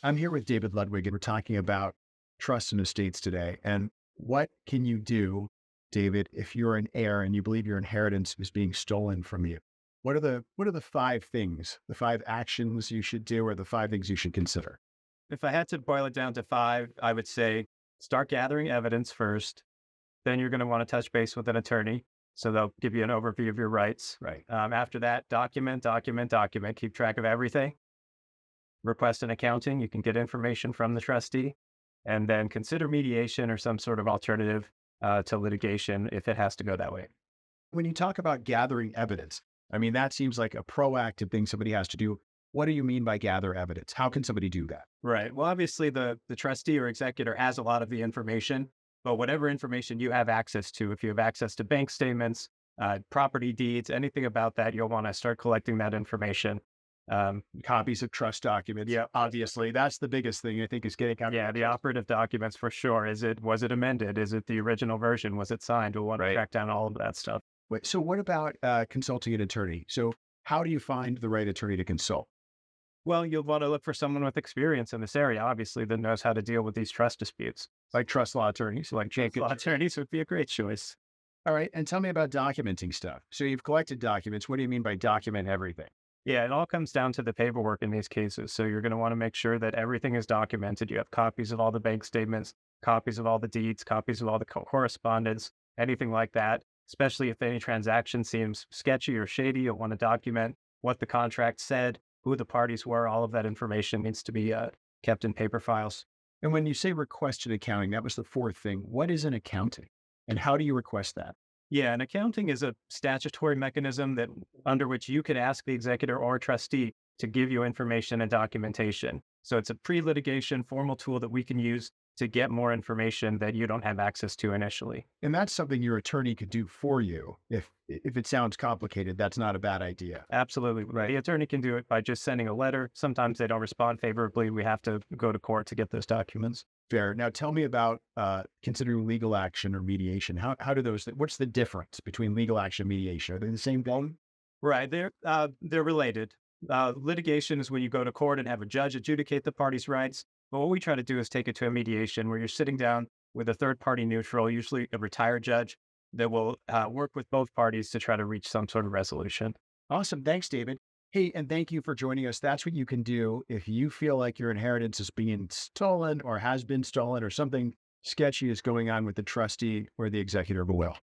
I'm here with David Ludwig, and we're talking about trusts and estates today. And what can you do, David, if you're an heir and you believe your inheritance is being stolen from you? What are the five things, the five actions you should do, or the five things you should consider? If I had to boil it down to five, I would say start gathering evidence first. Then you're going to want to touch base with an attorney. So they'll give you an overview of your rights. Right. After that, document, keep track of everything. Request an accounting. You can get information from the trustee. And then consider mediation or some sort of alternative to litigation if it has to go that way. When you talk about gathering evidence, I mean, that seems like a proactive thing somebody has to do. What do you mean by gather evidence? How can somebody do that? Right. Well, obviously, the trustee or executor has a lot of the information, but whatever information you have access to, if you have access to bank statements, property deeds, anything about that, you'll want to start collecting that information. Copies of trust documents. Yeah. Obviously, that's the biggest thing I think is getting out. Yeah, the operative documents for sure. Was it amended? Is it the original version? Was it signed? We'll want to Right. track down all of that stuff. Wait, so what about consulting an attorney? So how do you find the right attorney to consult? Well, you'll want to look for someone with experience in this area, obviously, that knows how to deal with these trust disputes. Like trust law attorneys? Like law attorneys would be a great choice. All right. And tell me about documenting stuff. So you've collected documents. What do you mean by document everything? Yeah, it all comes down to the paperwork in these cases. So you're going to want to make sure that everything is documented. You have copies of all the bank statements, copies of all the deeds, copies of all the correspondence, anything like that. Especially if any transaction seems sketchy or shady, you'll want to document what the contract said, who the parties were. All of that information needs to be kept in paper files. And when you say request an accounting, that was the fourth thing. What is an accounting? And how do you request that? Yeah, and accounting is a statutory mechanism that under which you could ask the executor or trustee to give you information and documentation. So it's a pre-litigation formal tool that we can use to get more information that you don't have access to initially. And that's something your attorney could do for you. If it sounds complicated, that's not a bad idea. Absolutely. Right. The attorney can do it by just sending a letter. Sometimes they don't respond favorably. We have to go to court to get those documents. Fair. Now tell me about considering legal action or mediation. How do those, what's the difference between legal action and mediation? Are they the same thing? Right. They're related. Litigation is when you go to court and have a judge adjudicate the parties' rights. But what we try to do is take it to a mediation where you're sitting down with a third party neutral, usually a retired judge, that will work with both parties to try to reach some sort of resolution. Awesome. Thanks, David. Hey, and thank you for joining us. That's what you can do if you feel like your inheritance is being stolen or has been stolen or something sketchy is going on with the trustee or the executor of a will.